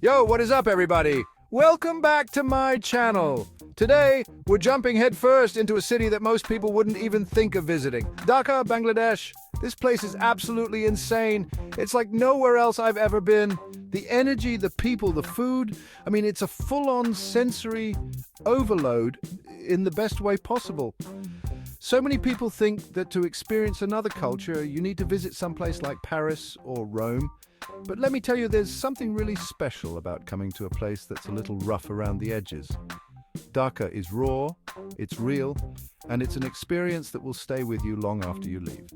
Yo, what is up, everybody? Welcome back to my channel. Today, we're jumping headfirst into a city that most people wouldn't even think of visiting. Dhaka, Bangladesh. This place is absolutely insane. It's like nowhere else I've ever been. The energy, the people, the food. I mean, it's a full-on sensory overload in the best way possible. So many people think that to experience another culture, you need to visit someplace like Paris or Rome. But let me tell you, there's something really special about coming to a place that's a little rough around the edges. Dhaka is raw, it's real, and it's an experience that will stay with you long after you leave.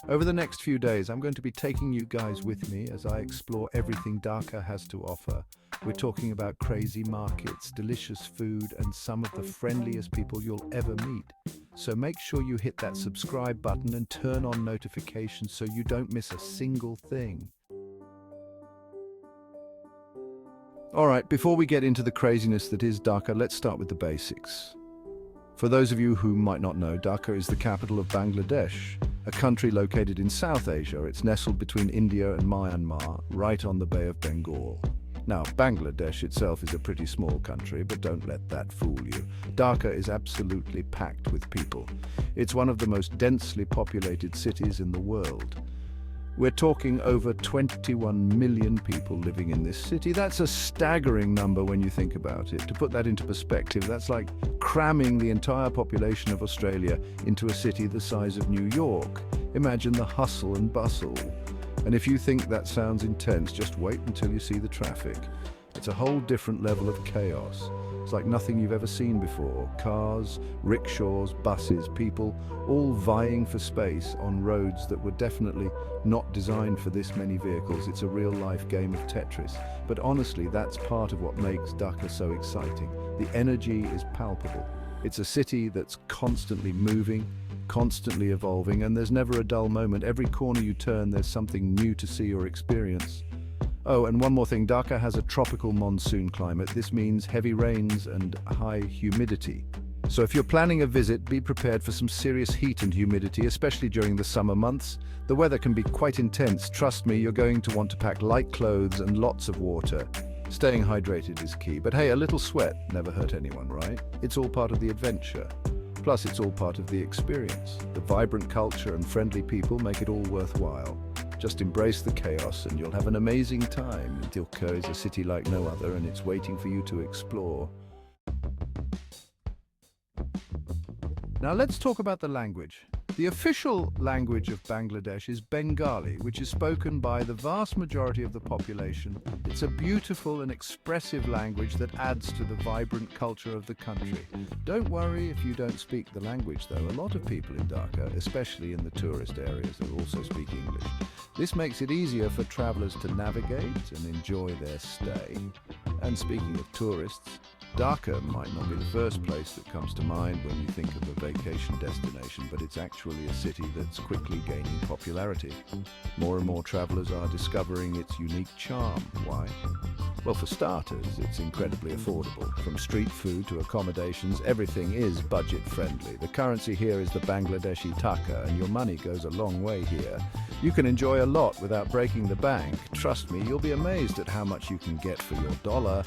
Over the next few days, I'm going to be taking you guys with me as I explore everything Dhaka has to offer. We're talking about crazy markets, delicious food, and some of the friendliest people you'll ever meet. So make sure you hit that subscribe button and turn on notifications so you don't miss a single thing. Alright, before we get into the craziness that is Dhaka, let's start with the basics. For those of you who might not know, Dhaka is the capital of Bangladesh, a country located in South Asia. It's nestled between India and Myanmar, right on the Bay of Bengal. Now, Bangladesh itself is a pretty small country, but don't let that fool you. Dhaka is absolutely packed with people. It's one of the most densely populated cities in the world. We're talking over 21 million people living in this city. That's a staggering number when you think about it. To put that into perspective, that's like cramming the entire population of Australia into a city the size of New York. Imagine the hustle and bustle. And if you think that sounds intense, just wait until you see the traffic. It's a whole different level of chaos. It's like nothing you've ever seen before. Cars, rickshaws, buses, people, all vying for space on roads that were definitely not designed for this many vehicles. It's a real-life game of Tetris. But honestly, that's part of what makes Dhaka so exciting. The energy is palpable. It's a city that's constantly moving, constantly evolving, and there's never a dull moment. Every corner you turn, there's something new to see or experience. Oh, and one more thing, Dhaka has a tropical monsoon climate. This means heavy rains and high humidity. So if you're planning a visit, be prepared for some serious heat and humidity, especially during the summer months. The weather can be quite intense. Trust me, you're going to want to pack light clothes and lots of water. Staying hydrated is key, but hey, a little sweat never hurt anyone, right? It's all part of the adventure. Plus, it's all part of the experience. The vibrant culture and friendly people make it all worthwhile. Just embrace the chaos and you'll have an amazing time. Dhaka is a city like no other and it's waiting for you to explore. Now let's talk about the language. The official language of Bangladesh is Bengali, which is spoken by the vast majority of the population. It's a beautiful and expressive language that adds to the vibrant culture of the country. Don't worry if you don't speak the language, though. A lot of people in Dhaka, especially in the tourist areas, also speak English. This makes it easier for travelers to navigate and enjoy their stay. And speaking of tourists, Dhaka might not be the first place that comes to mind when you think of a vacation destination, but it's actually a city that's quickly gaining popularity. More and more travelers are discovering its unique charm. Why? Well, for starters, it's incredibly affordable. From street food to accommodations, everything is budget-friendly. The currency here is the Bangladeshi taka, and your money goes a long way here. You can enjoy a lot without breaking the bank. Trust me, you'll be amazed at how much you can get for your dollar,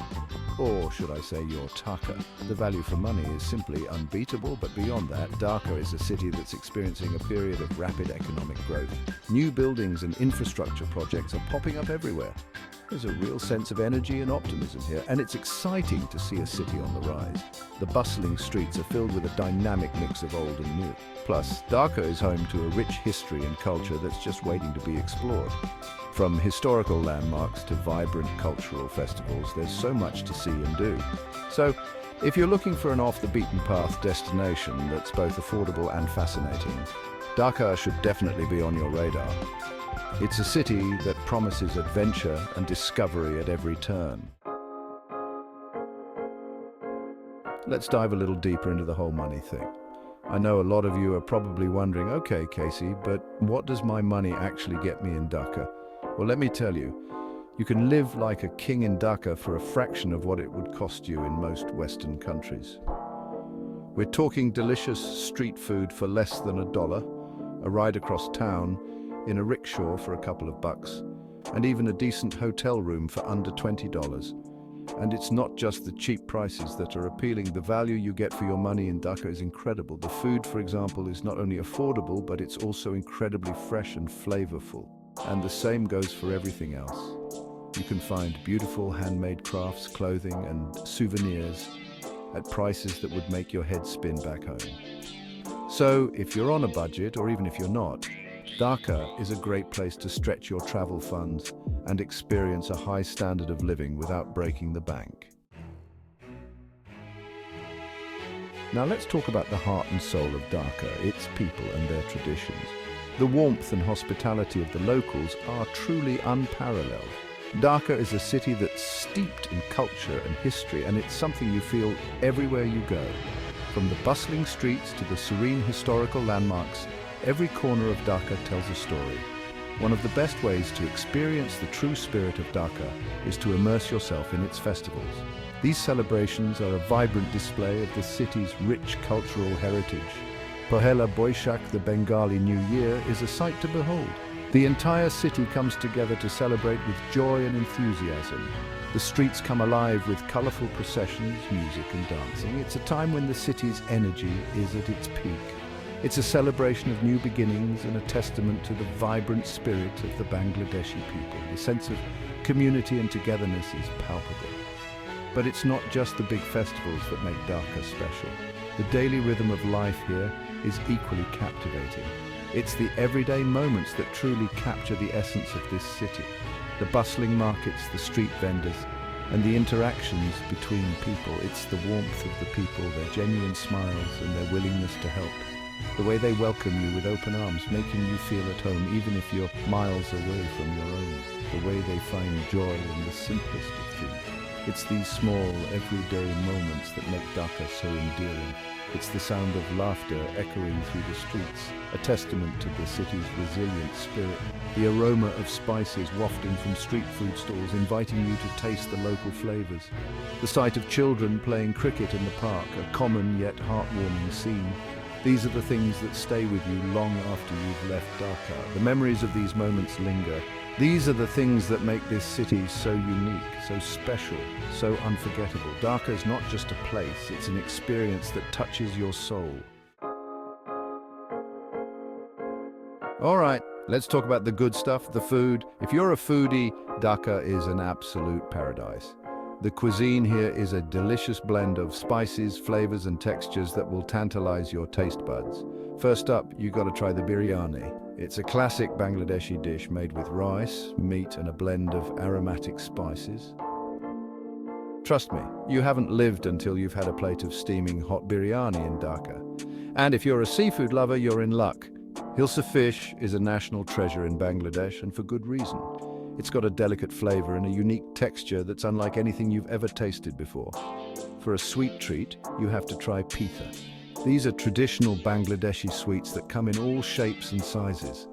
or should I say your taka. The value for money is simply unbeatable, but beyond that, Dhaka is a city that's experiencing a period of rapid economic growth. New buildings and infrastructure projects are popping up everywhere. There's a real sense of energy and optimism here, and it's exciting to see a city on the rise. The bustling streets are filled with a dynamic mix of old and new. Plus, Dhaka is home to a rich history and culture that's just waiting to be explored. From historical landmarks to vibrant cultural festivals, there's so much to see and do. So, if you're looking for an off-the-beaten-path destination that's both affordable and fascinating, Dhaka should definitely be on your radar. It's a city that promises adventure and discovery at every turn. Let's dive a little deeper into the whole money thing. I know a lot of you are probably wondering, okay, Casey, but what does my money actually get me in Dhaka? Well, let me tell you, you can live like a king in Dhaka for a fraction of what it would cost you in most Western countries. We're talking delicious street food for less than $1, a ride across town in a rickshaw for a couple of bucks, and even a decent hotel room for under $20. And it's not just the cheap prices that are appealing. The value you get for your money in Dhaka is incredible. The food, for example, is not only affordable, but it's also incredibly fresh and flavorful. And the same goes for everything else. You can find beautiful handmade crafts, clothing, and souvenirs at prices that would make your head spin back home. So, if you're on a budget, or even if you're not, Dhaka is a great place to stretch your travel funds and experience a high standard of living without breaking the bank. Now let's talk about the heart and soul of Dhaka, its people and their traditions. The warmth and hospitality of the locals are truly unparalleled. Dhaka is a city that's steeped in culture and history, and it's something you feel everywhere you go. From the bustling streets to the serene historical landmarks, every corner of Dhaka tells a story. One of the best ways to experience the true spirit of Dhaka is to immerse yourself in its festivals. These celebrations are a vibrant display of the city's rich cultural heritage. Pohela Boishakh, the Bengali New Year, is a sight to behold. The entire city comes together to celebrate with joy and enthusiasm. The streets come alive with colorful processions, music and dancing. It's a time when the city's energy is at its peak. It's a celebration of new beginnings and a testament to the vibrant spirit of the Bangladeshi people. The sense of community and togetherness is palpable. But it's not just the big festivals that make Dhaka special. The daily rhythm of life here is equally captivating. It's the everyday moments that truly capture the essence of this city. The bustling markets, the street vendors, and the interactions between people. It's the warmth of the people, their genuine smiles and their willingness to help. The way they welcome you with open arms, making you feel at home even if you're miles away from your own. The way they find joy in the simplest of things. It's these small, everyday moments that make Dhaka so endearing. It's the sound of laughter echoing through the streets, a testament to the city's resilient spirit. The aroma of spices wafting from street food stalls, inviting you to taste the local flavors. The sight of children playing cricket in the park, a common yet heartwarming scene. These are the things that stay with you long after you've left Dhaka. The memories of these moments linger. These are the things that make this city so unique, so special, so unforgettable. Dhaka is not just a place, it's an experience that touches your soul. All right, let's talk about the good stuff, the food. If you're a foodie, Dhaka is an absolute paradise. The cuisine here is a delicious blend of spices, flavors, and textures that will tantalize your taste buds. First up, you gotta try the biryani. It's a classic Bangladeshi dish made with rice, meat, and a blend of aromatic spices. Trust me, you haven't lived until you've had a plate of steaming hot biryani in Dhaka. And if you're a seafood lover, you're in luck. Hilsa fish is a national treasure in Bangladesh, and for good reason. It's got a delicate flavor and a unique texture that's unlike anything you've ever tasted before. For a sweet treat, you have to try pitha. These are traditional Bangladeshi sweets that come in all shapes and sizes.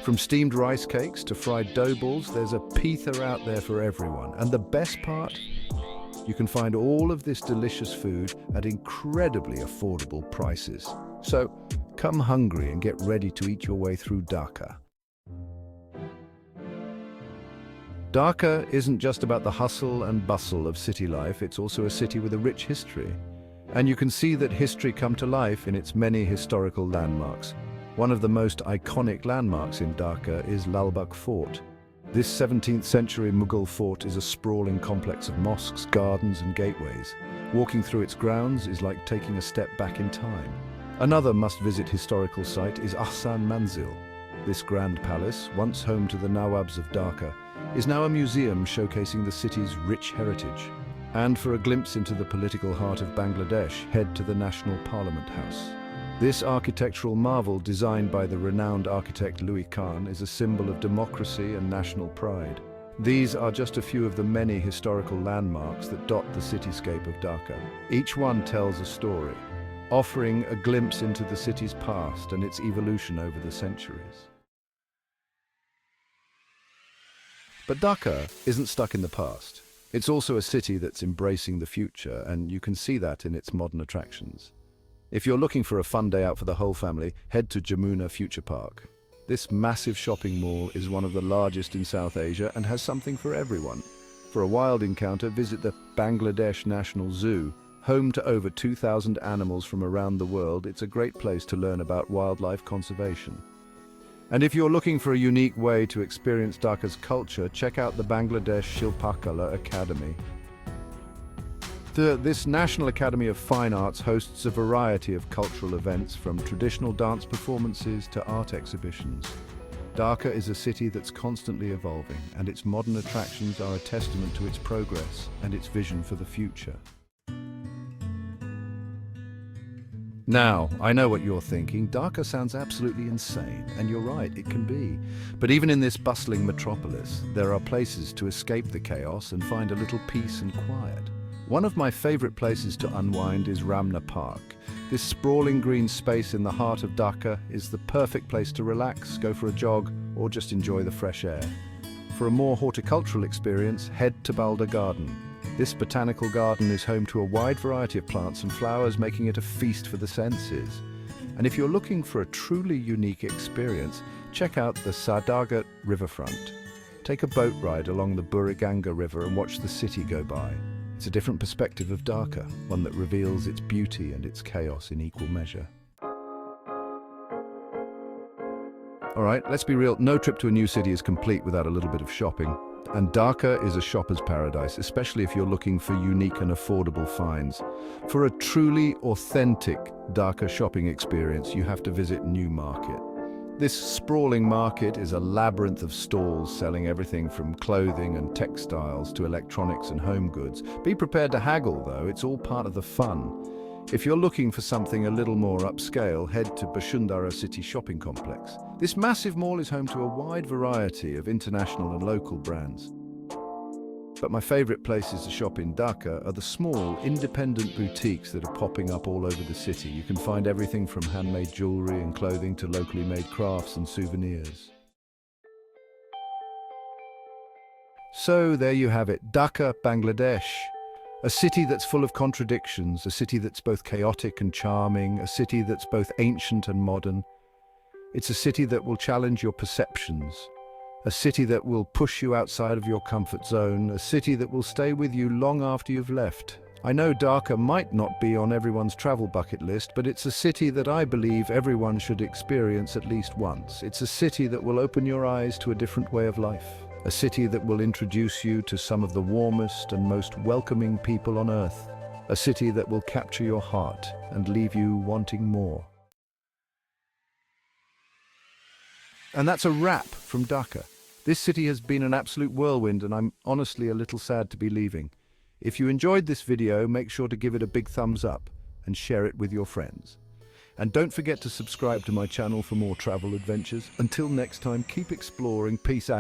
From steamed rice cakes to fried dough balls, there's a pitha out there for everyone. And the best part? You can find all of this delicious food at incredibly affordable prices. So, come hungry and get ready to eat your way through Dhaka. Dhaka isn't just about the hustle and bustle of city life, it's also a city with a rich history. And you can see that history come to life in its many historical landmarks. One of the most iconic landmarks in Dhaka is Lal Bagh Fort. This 17th century Mughal fort is a sprawling complex of mosques, gardens and gateways. Walking through its grounds is like taking a step back in time. Another must-visit historical site is Ahsan Manzil. This grand palace, once home to the Nawabs of Dhaka, is now a museum showcasing the city's rich heritage. And for a glimpse into the political heart of Bangladesh, head to the National Parliament House. This architectural marvel, designed by the renowned architect Louis Kahn, is a symbol of democracy and national pride. These are just a few of the many historical landmarks that dot the cityscape of Dhaka. Each one tells a story, offering a glimpse into the city's past and its evolution over the centuries. But Dhaka isn't stuck in the past. It's also a city that's embracing the future, and you can see that in its modern attractions. If you're looking for a fun day out for the whole family, head to Jamuna Future Park. This massive shopping mall is one of the largest in South Asia and has something for everyone. For a wild encounter, visit the Bangladesh National Zoo. Home to over 2,000 animals from around the world, it's a great place to learn about wildlife conservation. And if you're looking for a unique way to experience Dhaka's culture, check out the Bangladesh Shilpakala Academy. This National Academy of Fine Arts hosts a variety of cultural events, from traditional dance performances to art exhibitions. Dhaka is a city that's constantly evolving, and its modern attractions are a testament to its progress and its vision for the future. Now, I know what you're thinking. Dhaka sounds absolutely insane, and you're right, it can be. But even in this bustling metropolis, there are places to escape the chaos and find a little peace and quiet. One of my favorite places to unwind is Ramna Park. This sprawling green space in the heart of Dhaka is the perfect place to relax, go for a jog, or just enjoy the fresh air. For a more horticultural experience, head to Balda Garden. This botanical garden is home to a wide variety of plants and flowers, making it a feast for the senses. And if you're looking for a truly unique experience, check out the Sadagat riverfront. Take a boat ride along the Buriganga River and watch the city go by. It's a different perspective of Dhaka, one that reveals its beauty and its chaos in equal measure. All right, let's be real, no trip to a new city is complete without a little bit of shopping. And Dhaka is a shopper's paradise, especially if you're looking for unique and affordable finds. For a truly authentic Dhaka shopping experience, you have to visit New Market. This sprawling market is a labyrinth of stalls selling everything from clothing and textiles to electronics and home goods. Be prepared to haggle, though, it's all part of the fun. If you're looking for something a little more upscale, head to Bashundhara City Shopping Complex. This massive mall is home to a wide variety of international and local brands. But my favorite places to shop in Dhaka are the small, independent boutiques that are popping up all over the city. You can find everything from handmade jewelry and clothing to locally made crafts and souvenirs. So there you have it, Dhaka, Bangladesh. A city that's full of contradictions, a city that's both chaotic and charming, a city that's both ancient and modern. It's a city that will challenge your perceptions, a city that will push you outside of your comfort zone, a city that will stay with you long after you've left. I know Dhaka might not be on everyone's travel bucket list, but it's a city that I believe everyone should experience at least once. It's a city that will open your eyes to a different way of life. A city that will introduce you to some of the warmest and most welcoming people on earth. A city that will capture your heart and leave you wanting more. And that's a wrap from Dhaka. This city has been an absolute whirlwind, and I'm honestly a little sad to be leaving. If you enjoyed this video, make sure to give it a big thumbs up and share it with your friends. And don't forget to subscribe to my channel for more travel adventures. Until next time, keep exploring. Peace out.